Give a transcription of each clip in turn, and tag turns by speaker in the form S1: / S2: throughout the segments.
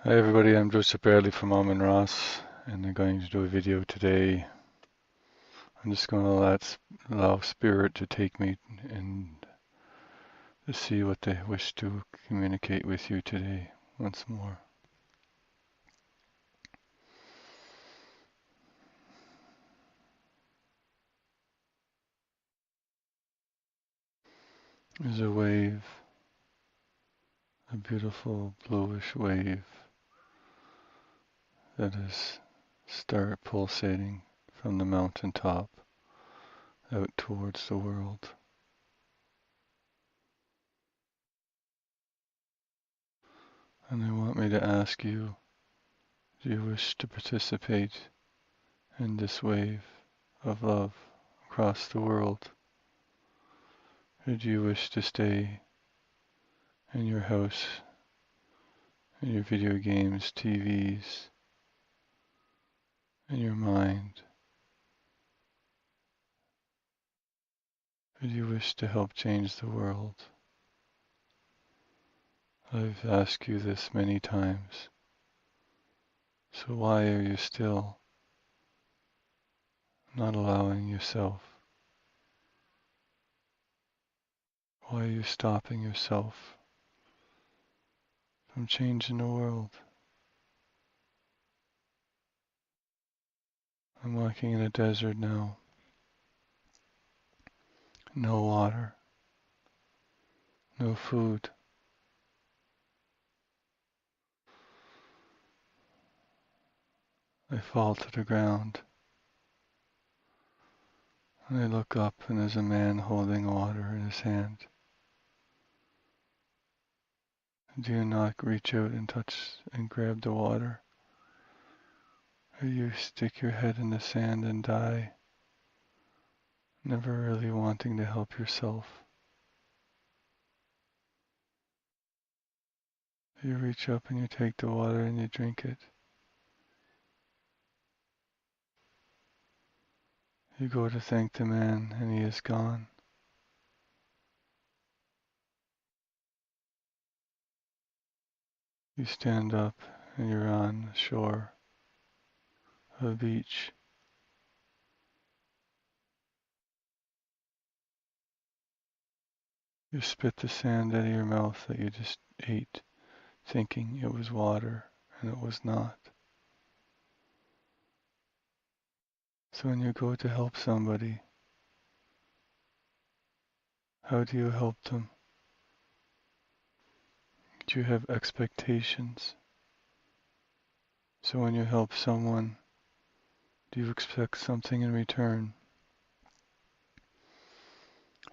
S1: Hi everybody, I'm Joseph Bradley from Almond Ross, and I'm going to do a video today. I'm just going to allow Spirit to take me and to see what they wish to communicate with you today once more. There's a wave, a beautiful bluish wave that is start pulsating from the mountaintop out towards the world. And they want me to ask you, do you wish to participate in this wave of love across the world? Or do you wish to stay in your house, in your video games, TVs, in your mind? Or do you wish to help change the world? I've asked you this many times. So why are you still not allowing yourself? Why are you stopping yourself from changing the world? I'm walking in a desert now. No water, no food. I fall to the ground. And I look up and there's a man holding water in his hand. Do you not reach out and touch and grab the water? Or you stick your head in the sand and die, never really wanting to help yourself? You reach up and you take the water and you drink it. You go to thank the man and he is gone. You stand up and you're on the shore of a beach. You spit the sand out of your mouth that you just ate, thinking it was water, and it was not. So when you go to help somebody, how do you help them? Do you have expectations? So when you help someone, do you expect something in return?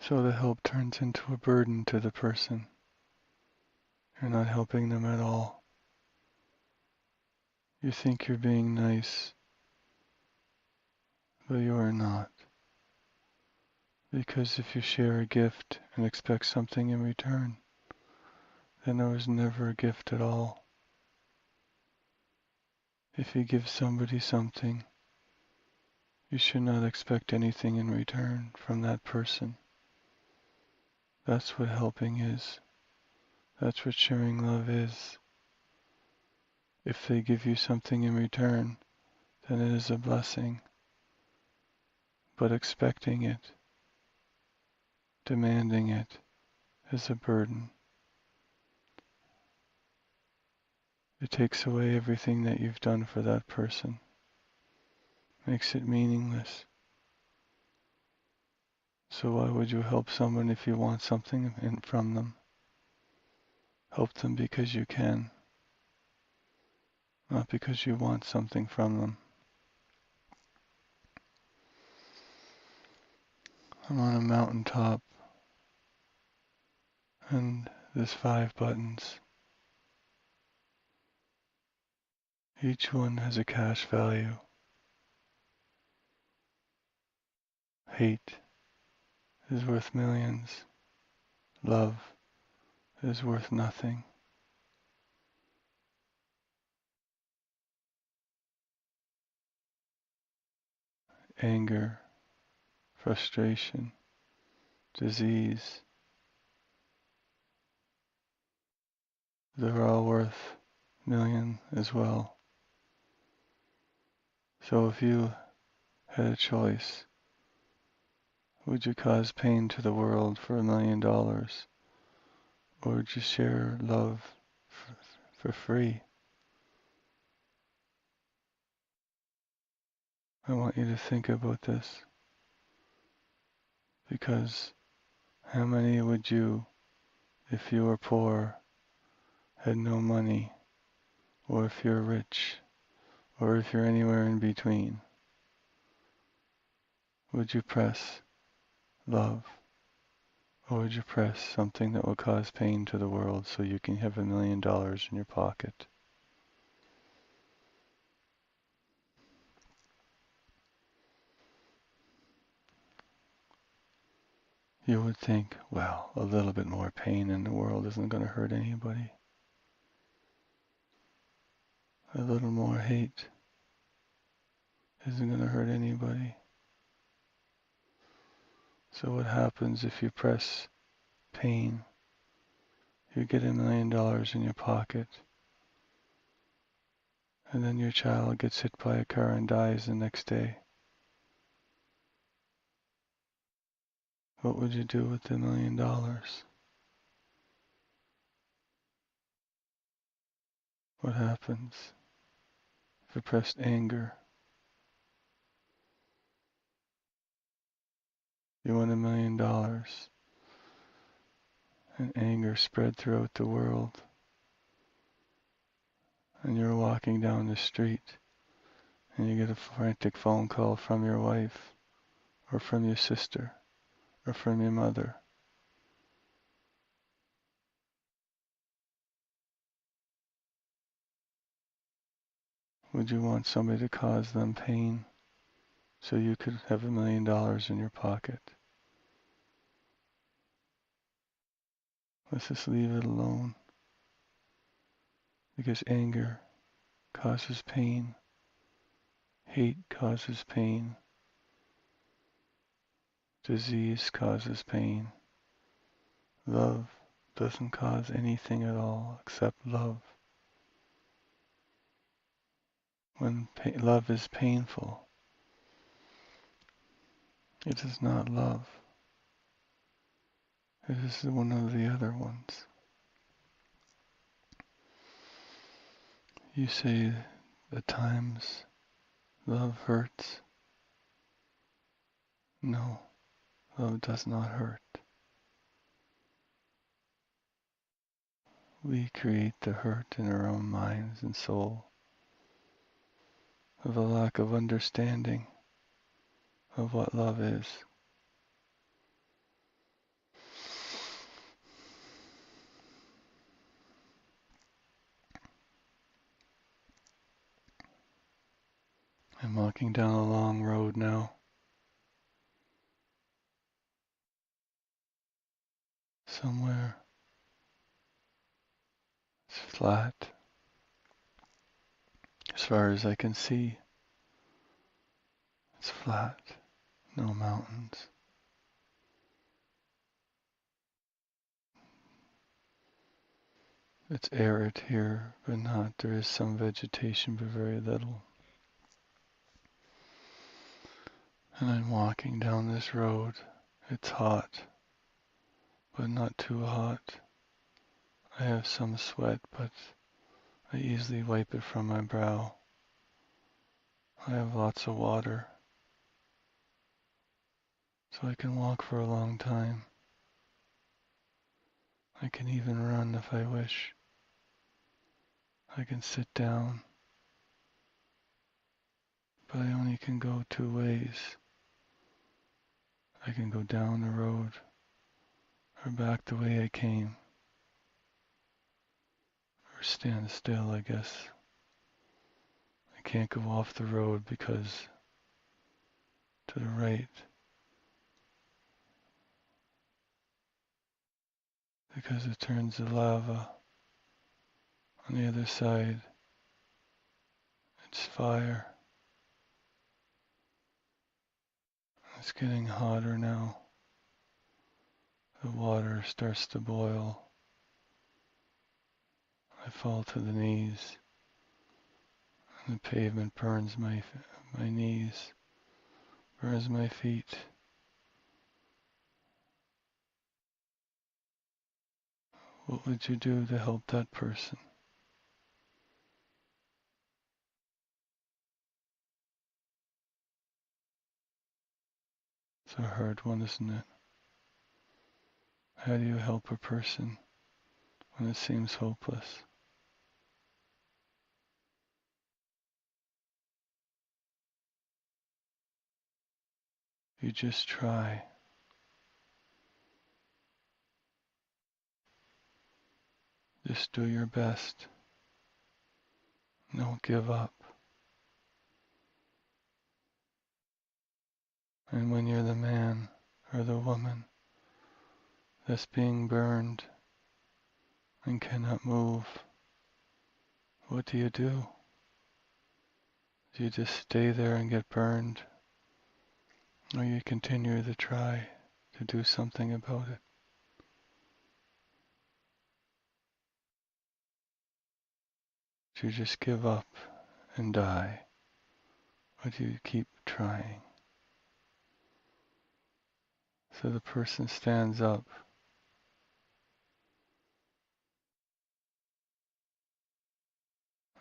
S1: So the help turns into a burden to the person. You're not helping them at all. You think you're being nice, but you are not. Because if you share a gift and expect something in return, then there was never a gift at all. If you give somebody something, you should not expect anything in return from that person. That's what helping is. That's what sharing love is. If they give you something in return, then it is a blessing. But expecting it, demanding it, is a burden. It takes away everything that you've done for that person, makes it meaningless. So why would you help someone if you want something from them? Help them because you can, not because you want something from them. I'm on a mountaintop, and there's 5 buttons. Each one has a cash value. Hate is worth millions. Love is worth nothing. Anger, frustration, disease, they're all worth million as well. So if you had a choice, would you cause pain to the world for $1 million? Or would you share love for free? I want you to think about this, because how many would you, if you were poor, had no money, or if you're rich, or if you're anywhere in between, would you press love? Or would you press something that will cause pain to the world so you can have $1 million in your pocket? You would think, well, a little bit more pain in the world isn't going to hurt anybody. A little more hate isn't going to hurt anybody. So what happens if you press pain? You get $1 million in your pocket, and then your child gets hit by a car and dies the next day. What would you do with the $1 million? What happens if you pressed anger? You want $1 million, and anger spread throughout the world, and you're walking down the street, and you get a frantic phone call from your wife, or from your sister, or from your mother. Would you want somebody to cause them pain so you could have $1 million in your pocket? Let's just leave it alone, because anger causes pain, hate causes pain, disease causes pain. Love doesn't cause anything at all except love. When love is painful, it is not love. It is one of the other ones. You say at times love hurts. No, love does not hurt. We create the hurt in our own minds and soul of a lack of understanding of what love is. I'm walking down a long road now. Somewhere it's flat. As far as I can see, it's flat. No mountains. It's arid here, but not. There is some vegetation, but very little. And I'm walking down this road. It's hot, but not too hot. I have some sweat, but I easily wipe it from my brow. I have lots of water, so I can walk for a long time. I can even run if I wish. I can sit down, but I only can go two ways. I can go down the road or back the way I came, or stand still, I guess. I can't go off the road because to the right, because it turns to lava. On the other side, it's fire. It's getting hotter now. The water starts to boil. I fall to the knees, and the pavement burns my knees, burns my feet. What would you do to help that person? It's a hard one, isn't it? How do you help a person when it seems hopeless? You just try. Just do your best. Don't give up. And when you're the man or the woman that's being burned and cannot move, what do? Do you just stay there and get burned? Or you continue to try to do something about it? Do you just give up and die? Or do you keep trying? So the person stands up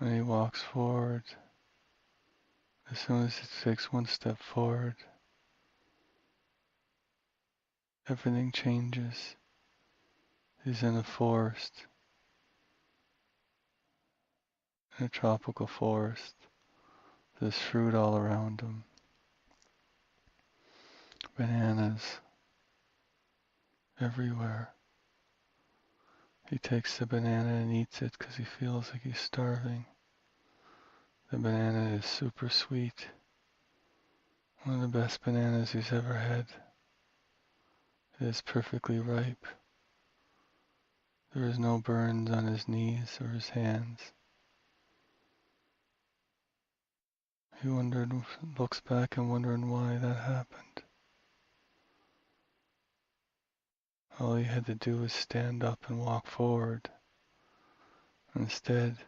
S1: and he walks forward. As soon as he takes one step forward, everything changes. He's in a forest, in a tropical forest. There's fruit all around him. Bananas everywhere. He takes the banana and eats it because he feels like he's starving. The banana is super sweet. One of the best bananas he's ever had. It is perfectly ripe. There is no burns on his knees or his hands. He looks back and wondering why that happened. All he had to do was stand up and walk forward. Instead,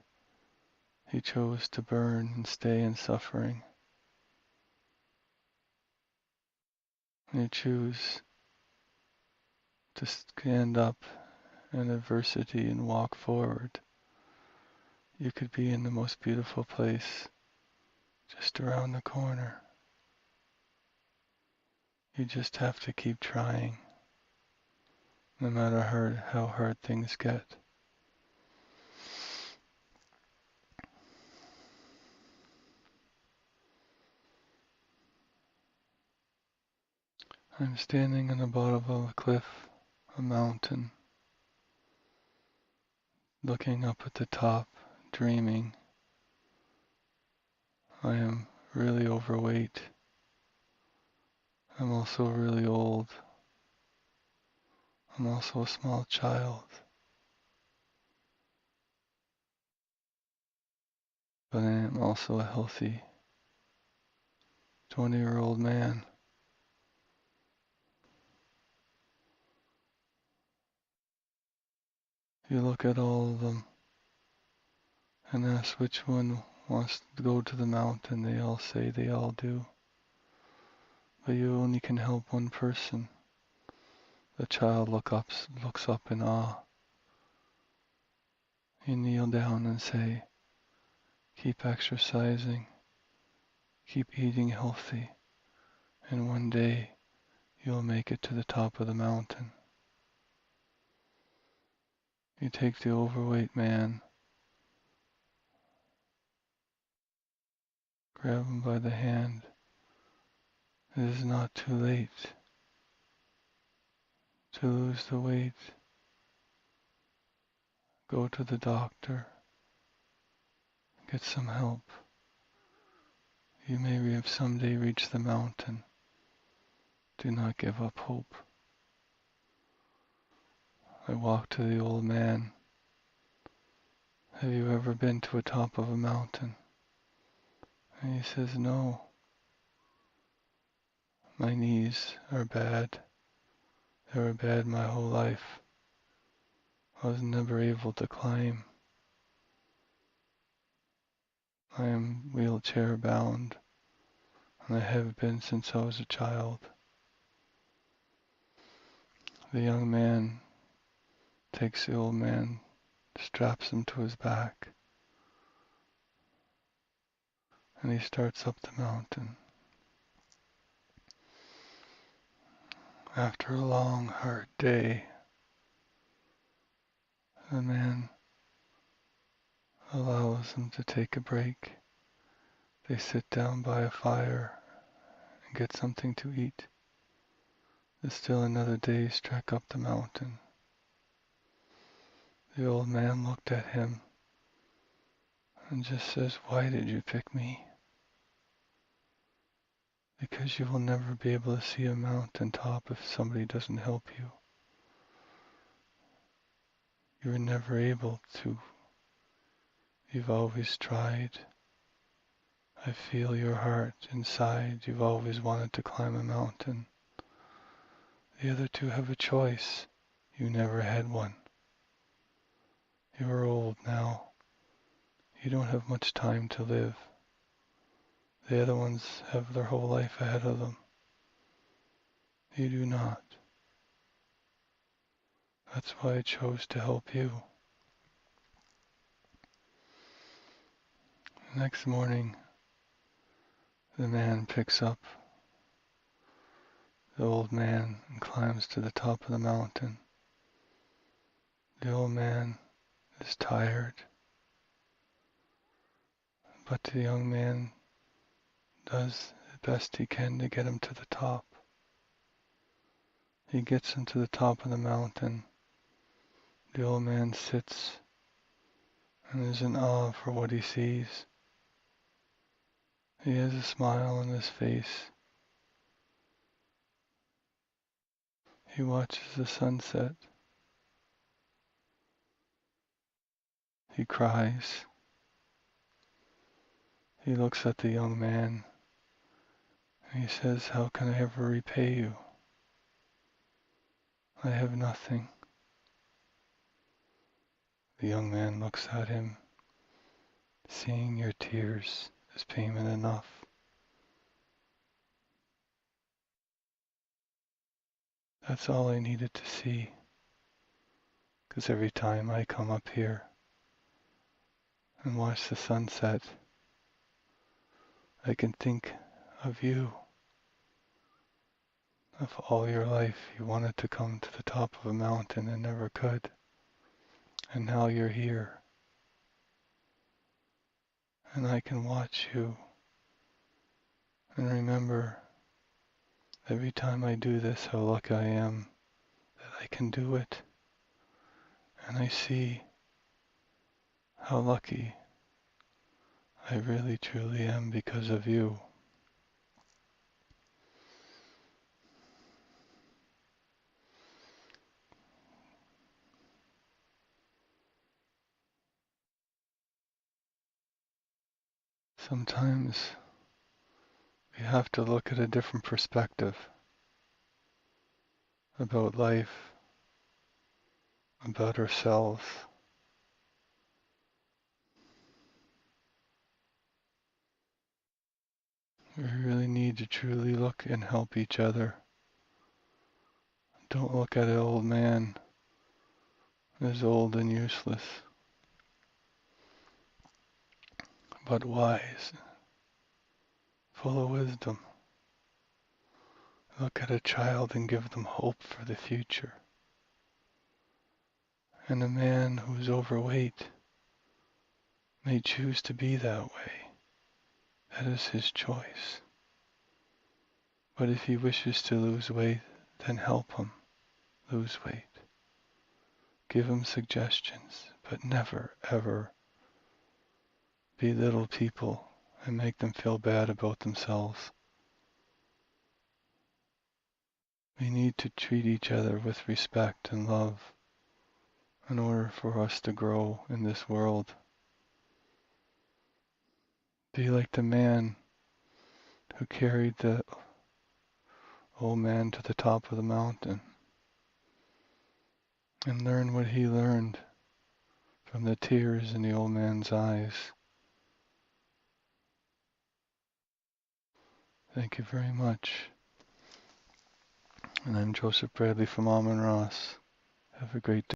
S1: he chose to burn and stay in suffering. When you choose to stand up in adversity and walk forward, you could be in the most beautiful place just around the corner. You just have to keep trying, no matter how hard things get. I'm standing on the bottom of a cliff, a mountain, looking up at the top, dreaming. I am really overweight. I'm also really old. I'm also a small child. But I am also a healthy 20-year-old man. You look at all of them and ask which one wants to go to the mountain. They all say they all do. But you only can help one person. The child looks up in awe. You kneel down and say, keep exercising, keep eating healthy, and one day you'll make it to the top of the mountain. You take the overweight man, grab him by the hand. It is not too late to lose the weight. Go to the doctor. Get some help. You may have someday reached the mountain. Do not give up hope. I walked to the old man. Have you ever been to the top of a mountain? And he says, no. My knees are bad. They were bad my whole life. I was never able to climb. I am wheelchair bound, and I have been since I was a child. The young man takes the old man, straps him to his back, and he starts up the mountain. After a long, hard day, the man allows him to take a break. They sit down by a fire and get something to eat. There's still another day's trek up the mountain. The old man looked at him and just says, "Why did you pick me?" "Because you will never be able to see a mountain top if somebody doesn't help you. You were never able to. You've always tried. I feel your heart inside. You've always wanted to climb a mountain. The other two have a choice. You never had one. You're old now. You don't have much time to live. The other ones have their whole life ahead of them. You do not. That's why I chose to help you." The next morning, the man picks up the old man and climbs to the top of the mountain. The old man is tired, but the young man does the best he can to get him to the top. He gets him to the top of the mountain. The old man sits and is in awe for what he sees. He has a smile on his face. He watches the sunset. He cries. He looks at the young man and he says, "How can I ever repay you? I have nothing." The young man looks at him. "Seeing your tears is payment enough." That's all I needed to see, because every time I come up here and watch the sunset, I can think of you. Of all your life, you wanted to come to the top of a mountain and never could, and now you're here. And I can watch you and remember every time I do this how lucky I am that I can do it. And I see how lucky I really truly am because of you. Sometimes we have to look at a different perspective about life, about ourselves. We really need to truly look and help each other. Don't look at an old man as old and useless, but wise, full of wisdom. Look at a child and give them hope for the future. And a man who's overweight may choose to be that way. That is his choice. But if he wishes to lose weight, then help him lose weight. Give him suggestions, but never, ever belittle people and make them feel bad about themselves. We need to treat each other with respect and love in order for us to grow in this world. Be like the man who carried the old man to the top of the mountain and learn what he learned from the tears in the old man's eyes. Thank you very much. And I'm Joseph Bradley from Almond Ross. Have a great day.